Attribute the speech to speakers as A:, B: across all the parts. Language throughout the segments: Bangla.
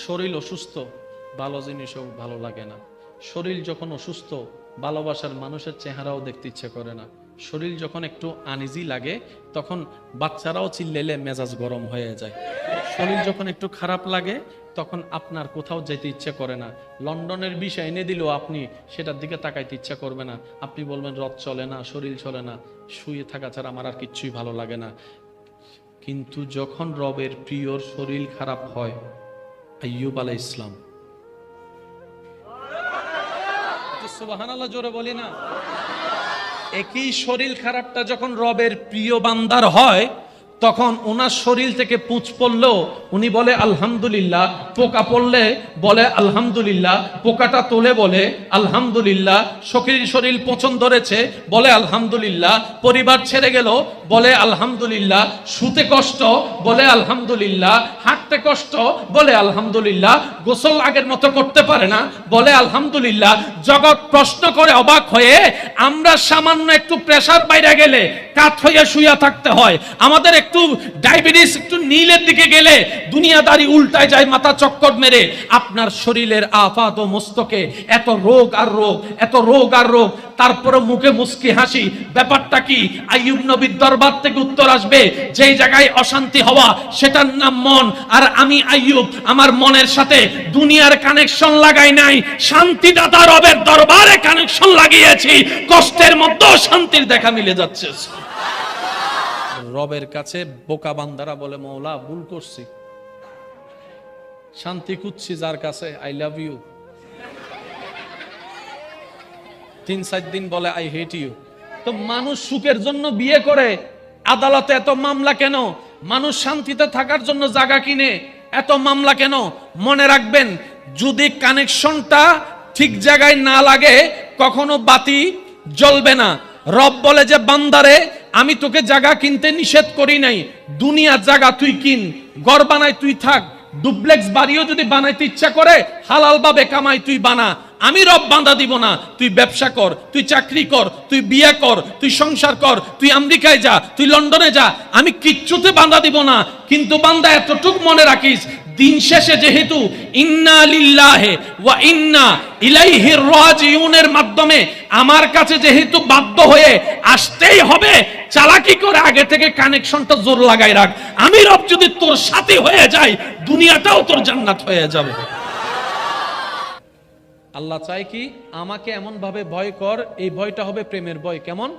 A: শরীর অসুস্থ, ভালো জিনিসও ভালো লাগে না। শরীর যখন অসুস্থ, ভালোবাসার মানুষের চেহারাও দেখতে ইচ্ছে করে না। শরীর যখন একটু আনইজি লাগে, তখন বাচ্চারাও চিল্লাইলে মেজাজ গরম হয়ে যায়। শরীর যখন একটু খারাপ লাগে, তখন আপনার কোথাও যেতে ইচ্ছে করে না। লন্ডনের বিষয় এনে দিলেও আপনি সেটার দিকে তাকাইতে ইচ্ছা করবে না। আপনি বলবেন রথ চলে না, শরীর চলে না, শুয়ে থাকা ছাড়া আমার আর কিচ্ছুই ভালো লাগে না। কিন্তু যখন রবের প্রিয়র শরীর খারাপ হয়, আইয়ুব আলাইহিস সালাম, সুবহানাল্লাহ জোরে বলি না, একই শরীর খারাপটা যখন রবের প্রিয় বান্দার হয়, তখন ওনার শরীর থেকে পুঁজ পড়লেও উনি বলে আলহামদুলিল্লাহ, পোকা পড়লে বলে আলহামদুলিল্লাহ, পোকাটা তোলে বলে আলহামদুলিল্লাহ, শরীর শরীর পছন্দ ধরেছে বলে আলহামদুলিল্লাহ, পরিবার ছেড়ে গেল বলে আলহামদুলিল্লাহ, শুতে কষ্ট বলে আলহামদুলিল্লাহ, হাঁটতে কষ্ট বলে আলহামদুলিল্লাহ, গোসল আগের মতো করতে পারে না বলে আলহামদুলিল্লাহ। জগৎ প্রশ্ন করে অবাক হয়ে, আমরা সামান্য একটু প্রেসার বাইরে গেলে কাত হয়ে শুয়ে থাকতে হয়, আমাদের একটু ডায়াবেটিস একটু নীলের দিকে গেলে দুনিয়াদারি উল্টায় যায় মাথা চক্কর মেরে। আপনার শরীরের আফাত ও মস্তকে এত রোগ আর রোগ, এত রোগ আর রোগ, তারপরে মুখে মুস্কি হাসি। ব্যাপারটা কি? আইয়ুব নবীর দরবার থেকে উত্তর আসবে, যেই জায়গায় অশান্তি হওয়া সেটার নাম মন। আর আমি আইয়ুব আমার মনের সাথে দুনিয়ার কানেকশন লাগাই নাই, শান্তিদাতা রবের দরবারে কানেকশন লাগিয়েছি। কষ্টের মধ্যেও শান্তির দেখা মিলে যাচ্ছে। রবের কাছে বোকা বান্দারা বলে, মওলা ভুল করছি, শান্তি খুঁজছি যার কাছে আই লাভ ইউ, 3-4 দিন বলে আই হেট ইউ। তো মানুষ সুখের জন্য বিয়ে করে, আদালতে এত মামলা কেন? মানুষ শান্তিতে থাকার জন্য জায়গা কিনে, এত মামলা কেন? মনে রাখবেন, যদি কানেকশনটা ঠিক জায়গায় না লাগে, কখনো বাতি জ্বলবে না। রব বলে যে বান্দারে, আমি তোকে জায়গা কিনতে নিষেধ করি নাই, দুনিয়ার জায়গা তুই কিন, ঘর বানাই তুই থাক, ডুপ্লেক্স বাড়িও যদি বানাইতে ইচ্ছা করে হালাল ভাবে কামাই তুই বানা, আমি রব বাঁধা দিব না। তুই ব্যবসা কর, তুই চাকরি কর, তুই বিয়ে কর, তুই সংসার কর, তুই আমেরিকায় যা, তুই লন্ডনে যা, আমি কিচ্ছুতে বাঁধা দিব না। কিন্তু বান্দা এতটুক মনে রাখিস, দিন শেষে যেহেতু ইন্না লিল্লাহি ওয়া ইন্না ইলাইহি রাজিউনের মাধ্যমে আমার কাছে যেহেতু বাধ্য হয়ে আসতেই হবে, চালাকি করে আগে থেকে কানেকশনটা জোর লাগাই রাখ। আমি রব যদি তোর সাথে হয়ে যাই, দুনিয়াটাও তোর জান্নাত হয়ে যাবে। আল্লাহ চাই কি? আমাকে এমন ভাবে ভয় কর, এই ভয়টা হবে প্রেমের ভয়। কেমন?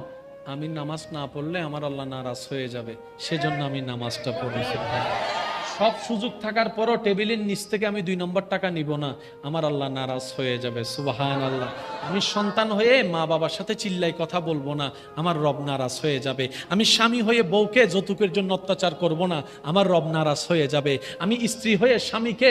A: আমি নামাজ না পড়লে আমার আল্লাহ নারাজ হয়ে যাবে, সেজন্য আমি নামাজটা পড়েছি। সব সুযোগ থাকার পরও টেবিলের নিচ থেকে আমি 2 নম্বর টাকা নিব না, আমার আল্লাহ নারাজ হয়ে যাবে। সুবহানাল্লাহ। আমি সন্তান হয়ে মা বাবার সাথে চিল্লাই কথা বলবো না, আমার রব নারাজ হয়ে যাবে। আমি স্বামী হয়ে বউকে যৌতুকের জন্য অত্যাচার করব না, আমার রব নারাজ হয়ে যাবে। আমি স্ত্রী হয়ে স্বামীকে